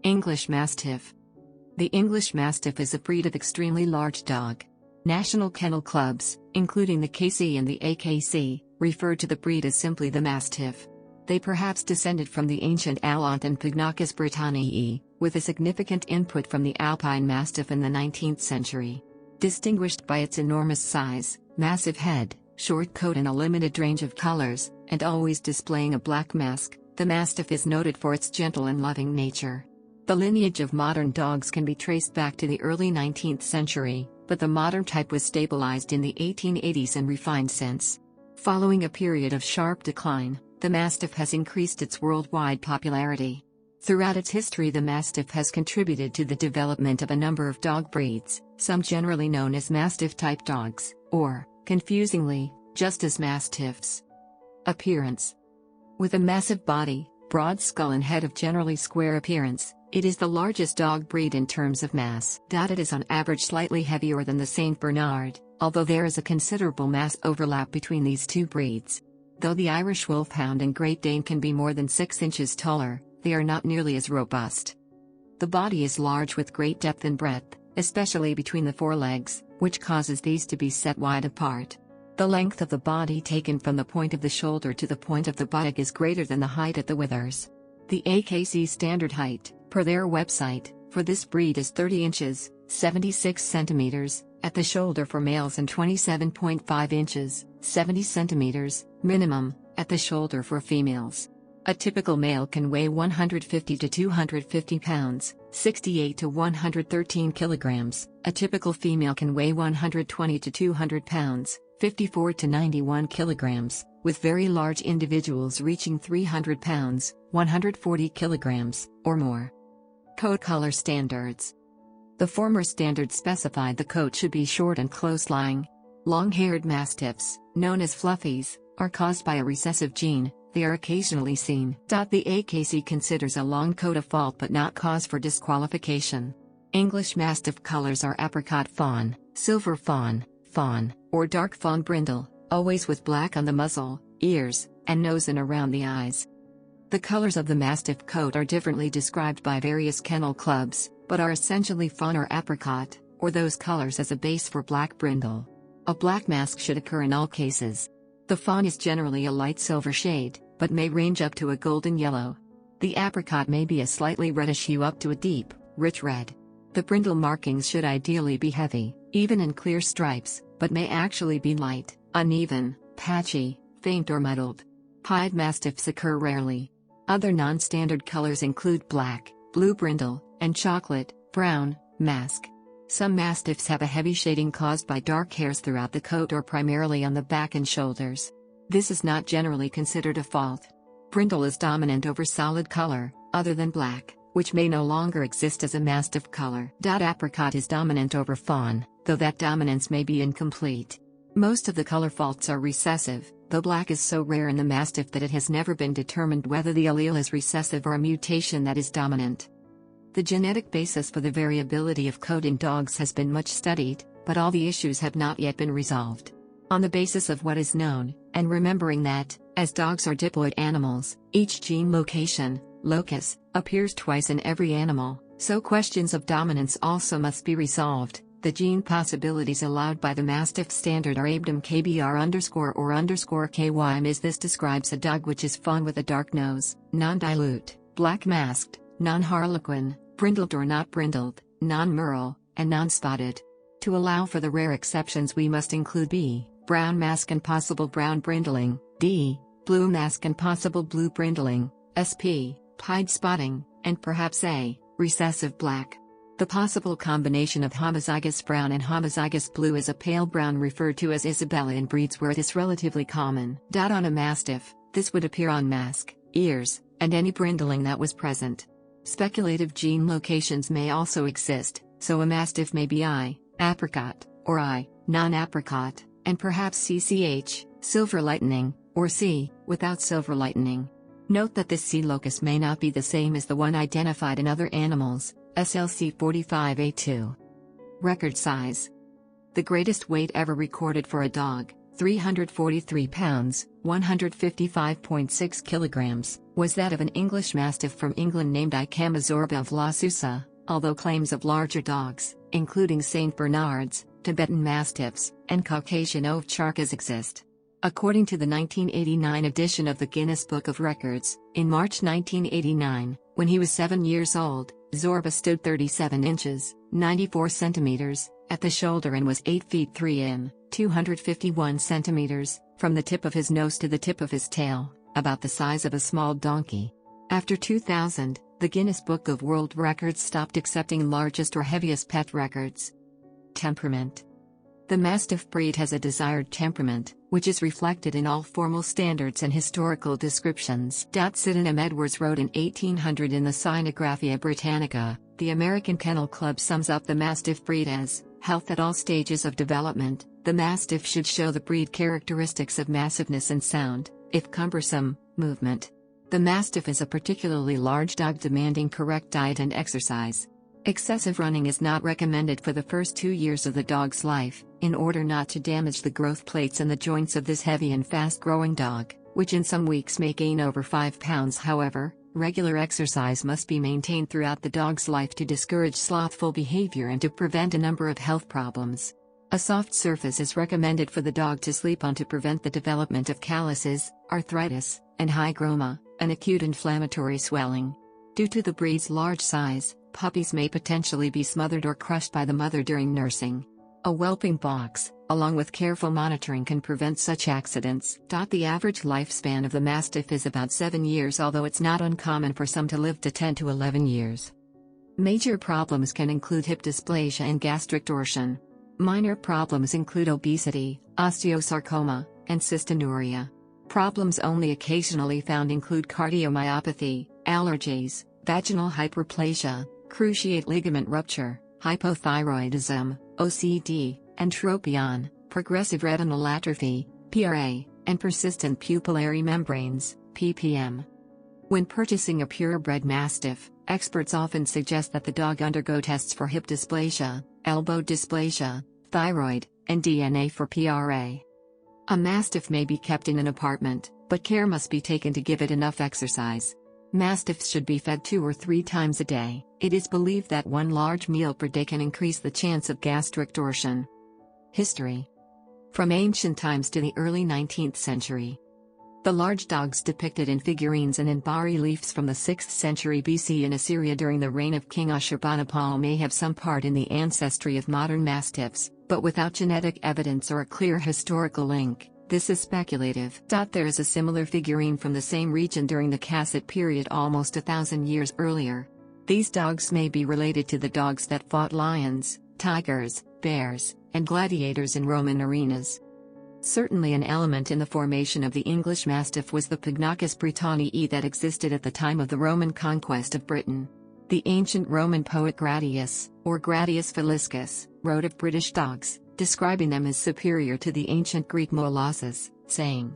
English Mastiff. The English Mastiff is a breed of extremely large dog. National kennel clubs, including the KC and the AKC, refer to the breed as simply the Mastiff. They perhaps descended from the ancient Alaunt and Pugnaces Britanniae, with a significant input from the Alpine Mastiff in the 19th century. Distinguished by its enormous size, massive head, short coat and a limited range of colors, and always displaying a black mask, the Mastiff is noted for its gentle and loving nature. The lineage of modern dogs can be traced back to the early 19th century, but the modern type was stabilised in the 1880s and refined since. Following a period of sharp decline, the Mastiff has increased its worldwide popularity. Throughout its history, the Mastiff has contributed to the development of a number of dog breeds, some generally known as Mastiff-type dogs, or, confusingly, just as Mastiffs. Appearance. With a massive body, broad skull and head of generally square appearance, it is the largest dog breed in terms of mass. It is on average slightly heavier than the Saint Bernard, although there is a considerable mass overlap between these two breeds. Though the Irish Wolfhound and Great Dane can be more than 6 inches taller, they are not nearly as robust. The body is large with great depth and breadth, especially between the forelegs, which causes these to be set wide apart. The length of the body taken from the point of the shoulder to the point of the buttock is greater than the height at the withers. The AKC standard height, per their website, for this breed is 30 inches, 76 centimeters, at the shoulder for males and 27.5 inches, 70 centimeters, minimum, at the shoulder for females. A typical male can weigh 150 to 250 pounds, 68 to 113 kilograms. A typical female can weigh 120 to 200 pounds, 54 to 91 kilograms, with very large individuals reaching 300 pounds, 140 kilograms, or more. Coat color standards. The former standards specified the coat should be short and close-lying. Long-haired Mastiffs, known as Fluffies, are caused by a recessive gene. They are occasionally seen. The AKC considers a long coat a fault but not cause for disqualification. English Mastiff colors are apricot fawn, silver fawn, or dark fawn brindle, always with black on the muzzle, ears, and nose and around the eyes. The colors of the Mastiff coat are differently described by various kennel clubs, but are essentially fawn or apricot, or those colors as a base for black brindle. A black mask should occur in all cases. The fawn is generally a light silver shade, but may range up to a golden yellow. The apricot may be a slightly reddish hue up to a deep, rich red. The brindle markings should ideally be heavy, even in clear stripes, but may actually be light, uneven, patchy, faint or muddled. Pied Mastiffs occur rarely. Other non-standard colors include black, blue brindle, and chocolate, brown, mask. Some Mastiffs have a heavy shading caused by dark hairs throughout the coat or primarily on the back and shoulders. This is not generally considered a fault. Brindle is dominant over solid color, other than black, which may no longer exist as a Mastiff color. Apricot is dominant over fawn, though that dominance may be incomplete. Most of the color faults are recessive, though black is so rare in the Mastiff that it has never been determined whether the allele is recessive or a mutation that is dominant. The genetic basis for the variability of coat in dogs has been much studied, but all the issues have not yet been resolved. On the basis of what is known, and remembering that, as dogs are diploid animals, each gene location, locus, appears twice in every animal, so questions of dominance also must be resolved. The gene possibilities allowed by the Mastiff standard are ABDM KBR_or_KYM is this describes a dog which is fawn with a dark nose, non-dilute, black masked, non-harlequin, brindled or not brindled, non-merle, and non-spotted. To allow for the rare exceptions we must include B, brown mask and possible brown brindling, D, blue mask and possible blue brindling, SP, pied spotting, and perhaps A, recessive black. The possible combination of homozygous brown and homozygous blue is a pale brown referred to as Isabella in breeds where it is relatively common. On a Mastiff, this would appear on mask, ears, and any brindling that was present. Speculative gene locations may also exist, so a Mastiff may be I, apricot, or I, non-apricot, and perhaps CCH, silver lightning, or C, without silver lightning. Note that this C locus may not be the same as the one identified in other animals, SLC 45A2. Record size. The greatest weight ever recorded for a dog, 343 pounds, 155.6 kilograms, was that of an English Mastiff from England named Icamazorba of La Susa, although claims of larger dogs, including St. Bernards, Tibetan Mastiffs, and Caucasian Ovcharkas exist. According to the 1989 edition of the Guinness Book of Records, in March 1989, when he was 7 years old, Zorba stood 37 inches, 94 centimeters, at the shoulder and was 8 feet 3 in, 251 centimeters, from the tip of his nose to the tip of his tail, about the size of a small donkey. After 2000, the Guinness Book of World Records stopped accepting largest or heaviest pet records. Temperament. The Mastiff breed has a desired temperament, which is reflected in all formal standards and historical descriptions. Sydenham Edwards wrote in 1800 in the Cynographia Britannica, "The American Kennel Club sums up the Mastiff breed as, health at all stages of development. The Mastiff should show the breed characteristics of massiveness and sound, if cumbersome, movement. The Mastiff is a particularly large dog demanding correct diet and exercise. Excessive running is not recommended for the first 2 years of the dog's life, in order not to damage the growth plates and the joints of this heavy and fast-growing dog, which in some weeks may gain over 5 pounds. However, regular exercise must be maintained throughout the dog's life to discourage slothful behavior and to prevent a number of health problems. A soft surface is recommended for the dog to sleep on to prevent the development of calluses, arthritis, and hygroma, an acute inflammatory swelling. Due to the breed's large size, puppies may potentially be smothered or crushed by the mother during nursing. A whelping box, along with careful monitoring, can prevent such accidents. The average lifespan of the Mastiff is about 7 years, although it's not uncommon for some to live to 10 to 11 years. Major problems can include hip dysplasia and gastric torsion. Minor problems include obesity, osteosarcoma, and cystinuria. Problems only occasionally found include cardiomyopathy, allergies, vaginal hyperplasia, cruciate ligament rupture, hypothyroidism, OCD, entropion, progressive retinal atrophy, PRA, and persistent pupillary membranes, PPM. When purchasing a purebred Mastiff, experts often suggest that the dog undergo tests for hip dysplasia, elbow dysplasia, thyroid, and DNA for PRA. A Mastiff may be kept in an apartment, but care must be taken to give it enough exercise. Mastiffs should be fed 2 or 3 times a day. It is believed that 1 large meal per day can increase the chance of gastric torsion. History. From ancient times to the early 19th century. The large dogs depicted in figurines and in bas-reliefs from the 6th century BC in Assyria during the reign of King Ashurbanipal may have some part in the ancestry of modern Mastiffs, but without genetic evidence or a clear historical link. This is speculative. There is a similar figurine from the same region during the Kassite period almost 1,000 years earlier. These dogs may be related to the dogs that fought lions, tigers, bears, and gladiators in Roman arenas. Certainly an element in the formation of the English Mastiff was the Pugnaces Britanniae that existed at the time of the Roman conquest of Britain. The ancient Roman poet Gratius, or Gratius Faliscus, wrote of British dogs, describing them as superior to the ancient Greek molossus, saying,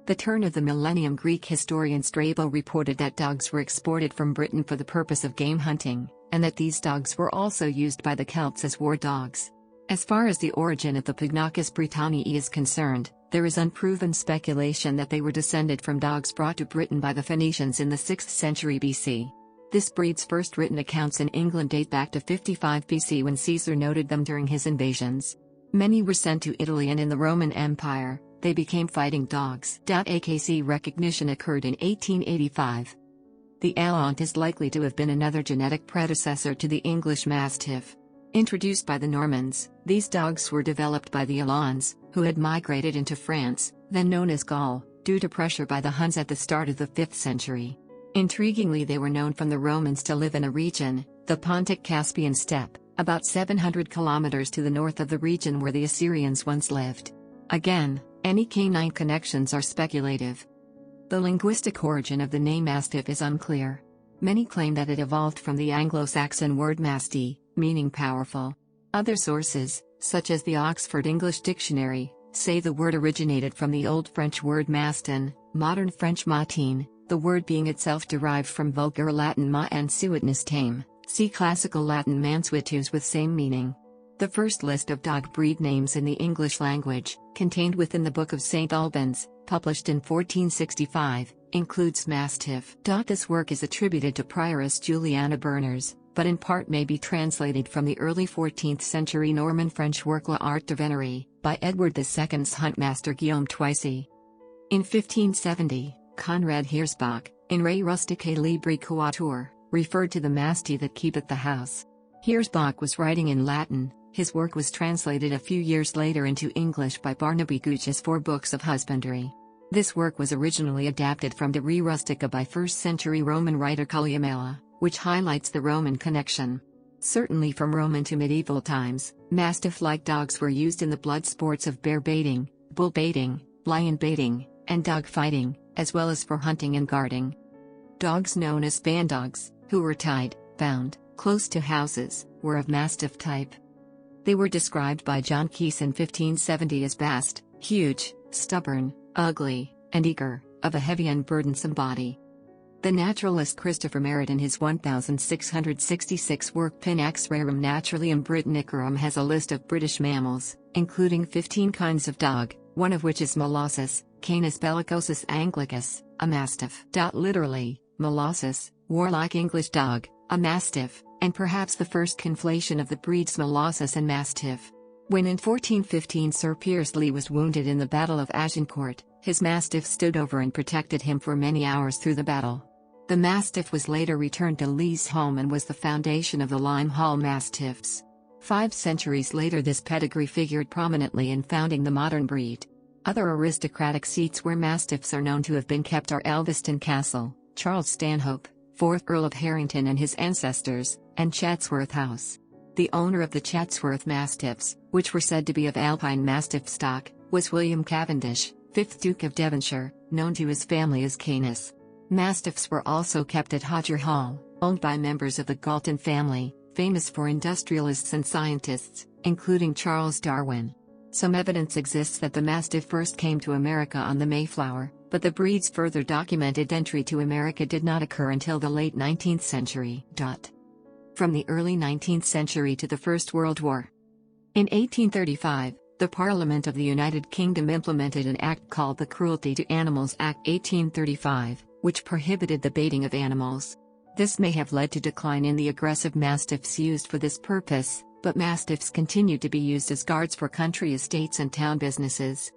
"The turn of the millennium Greek historian Strabo reported that dogs were exported from Britain for the purpose of game hunting, and that these dogs were also used by the Celts as war dogs." As far as the origin of the Pugnaces Britanniae is concerned, there is unproven speculation that they were descended from dogs brought to Britain by the Phoenicians in the 6th century BC. This breed's first written accounts in England date back to 55 BC when Caesar noted them during his invasions. Many were sent to Italy, and in the Roman Empire, they became fighting dogs. AKC recognition occurred in 1885. The Alaunt is likely to have been another genetic predecessor to the English Mastiff. Introduced by the Normans, these dogs were developed by the Alans, who had migrated into France, then known as Gaul, due to pressure by the Huns at the start of the 5th century. Intriguingly, they were known from the Romans to live in a region, the Pontic-Caspian steppe, about 700 kilometers to the north of the region where the Assyrians once lived. Again, any canine connections are speculative. The linguistic origin of the name Mastiff is unclear. Many claim that it evolved from the Anglo-Saxon word masti, meaning powerful. Other sources, such as the Oxford English Dictionary, say the word originated from the Old French word mastin, modern French matin, the word being itself derived from Vulgar Latin ma and suitnus tame, see Classical Latin mansuetus with same meaning. The first list of dog breed names in the English language, contained within the Book of St. Albans, published in 1465, includes Mastiff. This work is attributed to Prioress Juliana Berners, but in part may be translated from the early 14th century Norman French work L'Art de Venerie, by Edward II's huntmaster Guillaume Toisy. In 1570, Conrad Heersbach, in Re Rustique Libri Coatur, referred to the masti that keepeth the house. Heersbach was writing in Latin. His work was translated a few years later into English by Barnaby Gooch's 4 Books of Husbandry. This work was originally adapted from the Re Rustica by 1st century Roman writer Columella, which highlights the Roman connection. Certainly from Roman to medieval times, mastiff-like dogs were used in the blood sports of bear baiting, bull baiting, lion baiting, and dog fighting, as well as for hunting and guarding. Dogs known as bandogs, who were tied, bound, close to houses, were of mastiff type. They were described by John Keese in 1570 as vast, huge, stubborn, ugly, and eager, of a heavy and burdensome body. The naturalist Christopher Merritt in his 1666 work Pinax Rerum Naturalium Britannicarum has a list of British mammals, including 15 kinds of dog, one of which is Molossus, Canis bellicosus anglicus, a mastiff. Literally, Molossus, warlike English dog, a mastiff, and perhaps the first conflation of the breeds Molossus and Mastiff. When in 1415 Sir Piers Lee was wounded in the Battle of Agincourt, his Mastiff stood over and protected him for many hours through the battle. The Mastiff was later returned to Lee's home and was the foundation of the Limehouse Mastiffs. 5 centuries later this pedigree figured prominently in founding the modern breed. Other aristocratic seats where Mastiffs are known to have been kept are Elveston Castle, Charles Stanhope, 4th Earl of Harrington and his ancestors, and Chatsworth House. The owner of the Chatsworth Mastiffs, which were said to be of Alpine Mastiff stock, was William Cavendish, 5th Duke of Devonshire, known to his family as Canis. Mastiffs were also kept at Hodger Hall, owned by members of the Galton family, famous for industrialists and scientists, including Charles Darwin. Some evidence exists that the Mastiff first came to America on the Mayflower, but the breed's further documented entry to America did not occur until the late 19th century. From the early 19th century to the First World War. In 1835, the Parliament of the United Kingdom implemented an act called the Cruelty to Animals Act 1835, which prohibited the baiting of animals. This may have led to decline in the aggressive mastiffs used for this purpose, but mastiffs continued to be used as guards for country estates and town businesses.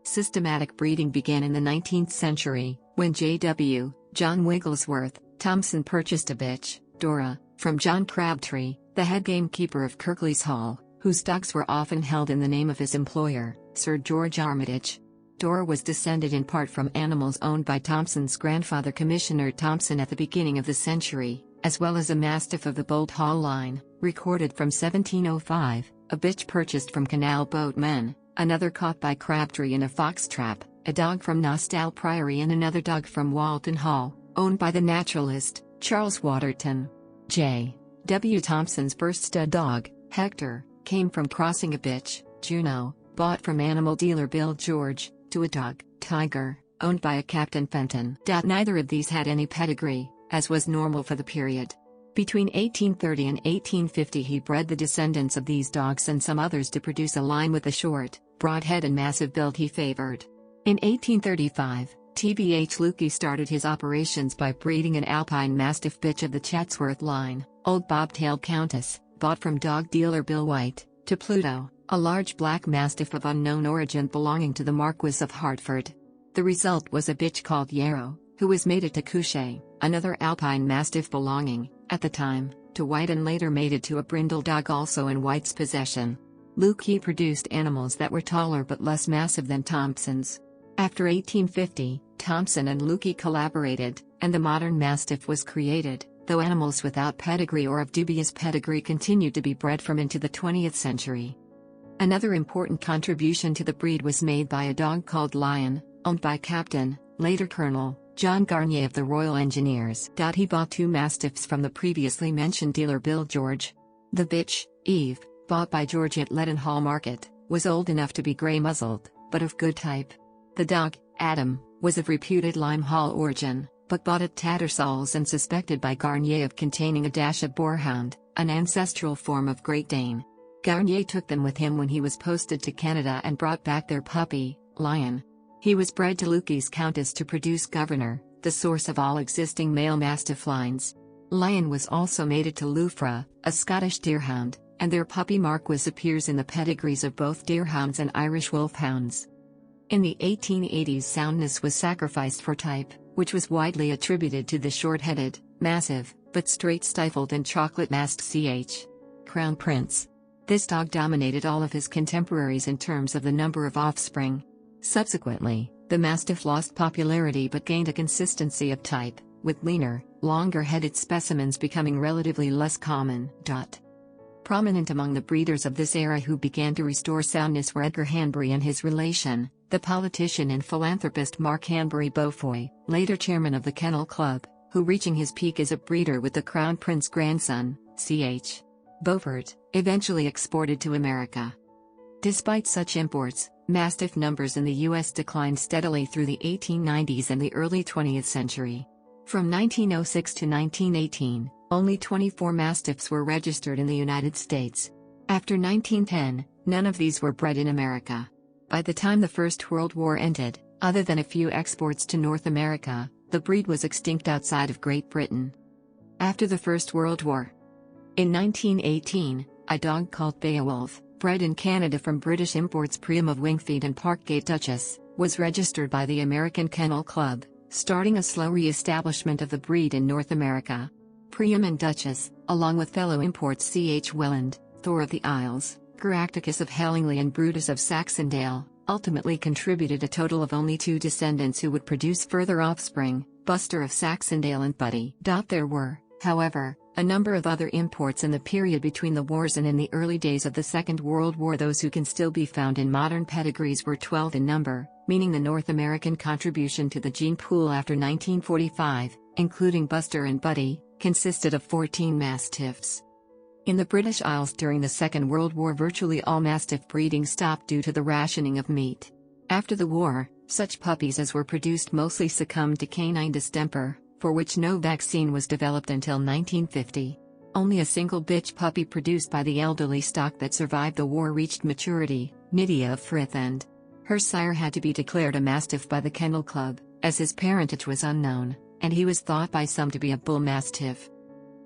Systematic breeding began in the 19th century, when J.W. John Wigglesworth Thompson purchased a bitch, Dora, from John Crabtree, the head gamekeeper of Kirklees Hall, whose dogs were often held in the name of his employer, Sir George Armitage. Dora was descended in part from animals owned by Thompson's grandfather Commissioner Thompson at the beginning of the century, as well as a mastiff of the Bolt Hall line, recorded from 1705, a bitch purchased from canal boatmen, another caught by Crabtree in a fox trap, a dog from Nostell Priory and another dog from Walton Hall, owned by the naturalist, Charles Waterton. J. W. Thompson's first stud dog, Hector, came from crossing a bitch, Juno, bought from animal dealer Bill George, to a dog, Tiger, owned by a Captain Fenton. Neither of these had any pedigree, as was normal for the period. Between 1830 and 1850 he bred the descendants of these dogs and some others to produce a line with the short, broad head and massive build he favored. In 1835, T.B.H. Lukey started his operations by breeding an Alpine Mastiff bitch of the Chatsworth line, Old Bobtailed Countess, bought from dog dealer Bill White, to Pluto, a large black mastiff of unknown origin belonging to the Marquis of Hertford. The result was a bitch called Yarrow, who was mated to Couchet, another Alpine Mastiff belonging, at the time, to White and later mated to a brindle dog also in White's possession. Lukey produced animals that were taller but less massive than Thompson's. After 1850, Thompson and Lukey collaborated, and the modern Mastiff was created, though animals without pedigree or of dubious pedigree continued to be bred from into the 20th century. Another important contribution to the breed was made by a dog called Lion, owned by Captain, later Colonel, John Garnier of the Royal Engineers. He bought 2 Mastiffs from the previously mentioned dealer Bill George. The bitch, Eve, bought by George at Leadenhall Market, was old enough to be grey-muzzled, but of good type. The dog, Adam, was of reputed Limehall origin, but bought at Tattersall's and suspected by Garnier of containing a dash of boarhound, an ancestral form of Great Dane. Garnier took them with him when he was posted to Canada and brought back their puppy, Lion. He was bred to Lukey's Countess to produce Governor, the source of all existing male Mastiff lines. Lion was also mated to Loufra, a Scottish deerhound, and their puppy Marquis appears in the pedigrees of both deerhounds and Irish wolfhounds. In the 1880s, soundness was sacrificed for type, which was widely attributed to the short-headed, massive, but straight-stifled and chocolate-masked Crown Prince. This dog dominated all of his contemporaries in terms of the number of offspring. Subsequently, the Mastiff lost popularity but gained a consistency of type, with leaner, longer-headed specimens becoming relatively less common. Prominent among the breeders of this era who began to restore soundness were Edgar Hanbury and his relation, the politician and philanthropist Mark Hanbury Beaufoy, later chairman of the Kennel Club, who reaching his peak as a breeder with the Crown Prince grandson, Ch. Beaufort, eventually exported to America. Despite such imports, Mastiff numbers in the U.S. declined steadily through the 1890s and the early 20th century. From 1906 to 1918, only 24 Mastiffs were registered in the United States. After 1910, none of these were bred in America. By the time the First World War ended, other than a few exports to North America, the breed was extinct outside of Great Britain. After the First World War, in 1918, a dog called Beowulf, bred in Canada from British imports Priam of Wingfield and Parkgate Duchess, was registered by the American Kennel Club, starting a slow re-establishment of the breed in North America. Priam and Duchess, along with fellow imports C.H. Welland, Thor of the Isles, Caractacus of Hellingly and Brutus of Saxondale, ultimately contributed a total of only 2 descendants who would produce further offspring, Buster of Saxondale and Buddy. There were, however, a number of other imports in the period between the wars and in the early days of the Second World War. Those who can still be found in modern pedigrees were 12 in number, meaning the North American contribution to the gene pool after 1945, including Buster and Buddy, consisted of 14 Mastiffs. In the British Isles during the Second World War, virtually all Mastiff breeding stopped due to the rationing of meat. After the war, such puppies as were produced mostly succumbed to canine distemper, for which no vaccine was developed until 1950. Only a single bitch puppy produced by the elderly stock that survived the war reached maturity, Nydia of Frith, and her sire had to be declared a Mastiff by the Kennel Club, as his parentage was unknown, and he was thought by some to be a bull mastiff.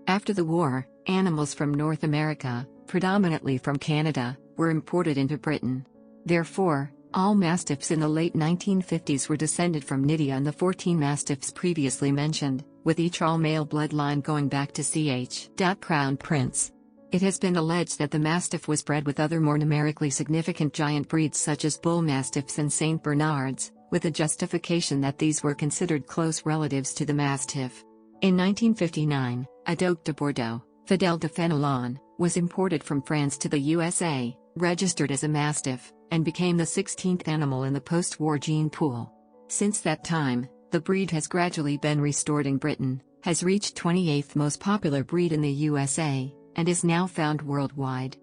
After the war, animals from North America, predominantly from Canada, were imported into Britain. Therefore, all Mastiffs in the late 1950s were descended from Nydia and the 14 Mastiffs previously mentioned, with each all-male bloodline going back to Ch. Crown Prince. It has been alleged that the Mastiff was bred with other more numerically significant giant breeds such as Bull Mastiffs and St. Bernards, with the justification that these were considered close relatives to the Mastiff. In 1959, a Dogue de Bordeaux, Fidèle de Fenelon, was imported from France to the USA, registered as a Mastiff, and became the 16th animal in the post-war gene pool. Since that time, the breed has gradually been restored in Britain, has reached 28th most popular breed in the USA, and is now found worldwide.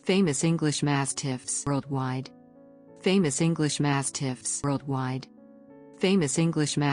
Famous English Mastiffs worldwide. Famous English Mastiffs worldwide. Famous English Mastiffs.